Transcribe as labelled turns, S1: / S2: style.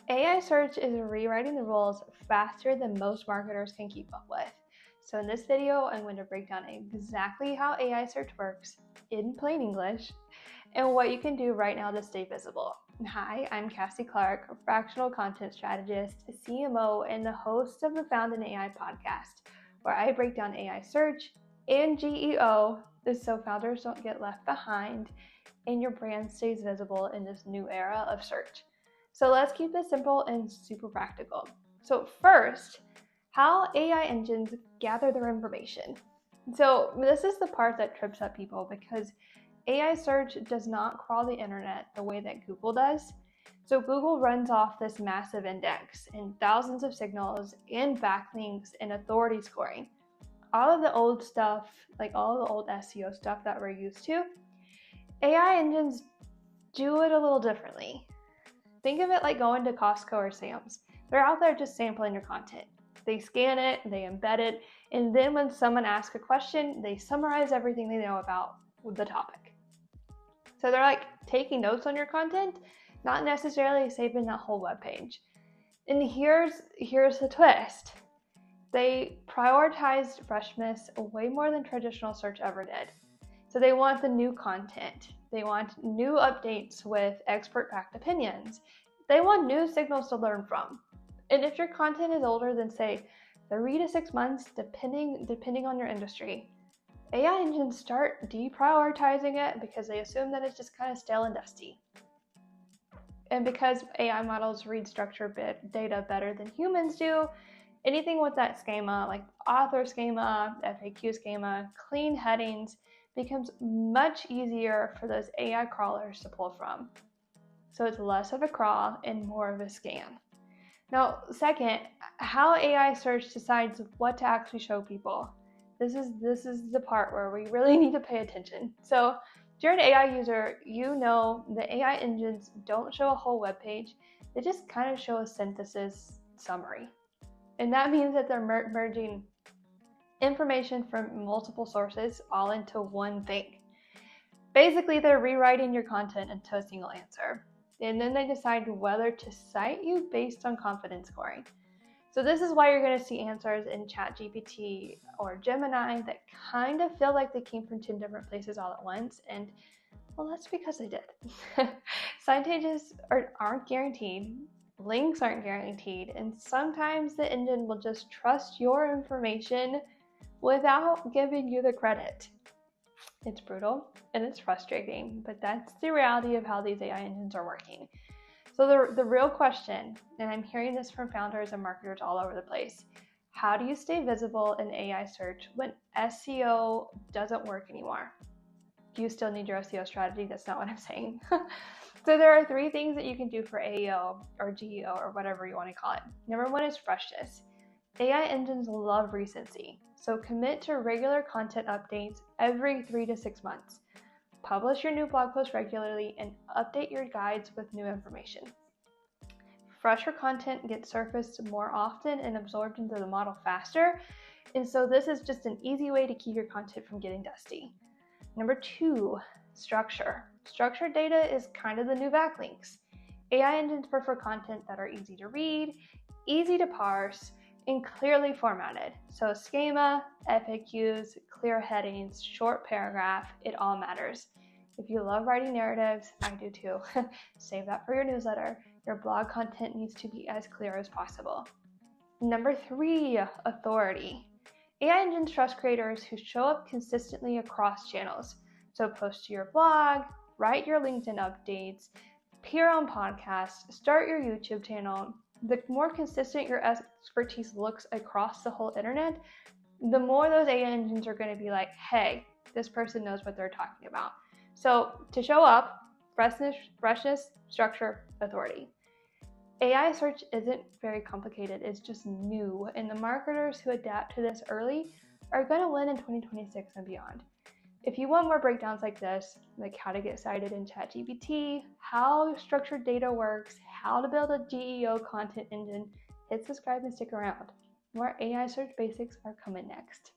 S1: AI search is rewriting the rules faster than most marketers can keep up with. So in this video, I'm going to break down exactly how AI search works in plain English and what you can do right now to stay visible. Hi, I'm Cassie Clark, a fractional content strategist, a CMO, and the host of the Found in AI podcast, where I break down AI search and GEO so founders don't get left behind and your brand stays visible in this new era of search. So let's keep this simple and super practical. So first, how AI engines gather their information. So this is the part that trips up people because AI search does not crawl the internet the way that Google does. So Google runs off this massive index and thousands of signals and backlinks and authority scoring. All of the old stuff, like all of the old SEO stuff that we're used to, AI engines do it a little differently. Think of it like going to Costco or Sam's. They're out there just sampling your content. They scan it, they embed it, and then when someone asks a question, they summarize everything they know about the topic. So they're like taking notes on your content, not necessarily saving that whole web page. And here's the twist. They prioritized freshness way more than traditional search ever did. So they want the new content. They want new updates with expert-backed opinions. They want new signals to learn from. And if your content is older than, say, 3 to 6 months, depending on your industry, AI engines start deprioritizing it because they assume that it's just kind of stale and dusty. And because AI models read structured data better than humans do, anything with that schema, like author schema, FAQ schema, clean headings, becomes much easier for those AI crawlers to pull from. So it's less of a crawl and more of a scan. Now, second, how AI search decides what to actually show people. This is the part where we really need to pay attention. So if you're an AI user, you know the AI engines don't show a whole web page. They just kind of show a synthesis summary. And that means that they're merging information from multiple sources all into one thing. Basically, they're rewriting your content into a single answer. And then they decide whether to cite you based on confidence scoring. So this is why you're going to see answers in ChatGPT or Gemini that kind of feel like they came from 10 different places all at once. And well, that's because they did. Citations aren't guaranteed. Links aren't guaranteed. And sometimes the engine will just trust your information without giving you the credit. It's brutal and it's frustrating, but that's the reality of how these AI engines are working. So the real question, and I'm hearing this from founders and marketers all over the place, how do you stay visible in AI search when SEO doesn't work anymore? Do you still need your SEO strategy? That's not what I'm saying. So there are 3 things that you can do for AEO or GEO or whatever you want to call it. Number 1 is freshness. AI engines love recency, so commit to regular content updates every 3 to 6 months. Publish your new blog posts regularly and update your guides with new information. Fresher content gets surfaced more often and absorbed into the model faster, and so this is just an easy way to keep your content from getting dusty. Number 2, structure. Structured data is kind of the new backlinks. AI engines prefer content that are easy to read, easy to parse, and clearly formatted. So schema, FAQs, clear headings, short paragraph, it all matters. If you love writing narratives, I do too. Save that for your newsletter. Your blog content needs to be as clear as possible. Number 3, authority. AI engines trust creators who show up consistently across channels. So post to your blog, write your LinkedIn updates, appear on podcasts, start your YouTube channel. The more consistent your expertise looks across the whole internet, the more those AI engines are going to be like, hey, this person knows what they're talking about. So to show up, freshness, structure, authority. AI search isn't very complicated, it's just new, and the marketers who adapt to this early are going to win in 2026 and beyond. If you want more breakdowns like this, like how to get cited in ChatGPT, how structured data works, how to build a GEO content engine, hit subscribe and stick around. More AI search basics are coming next.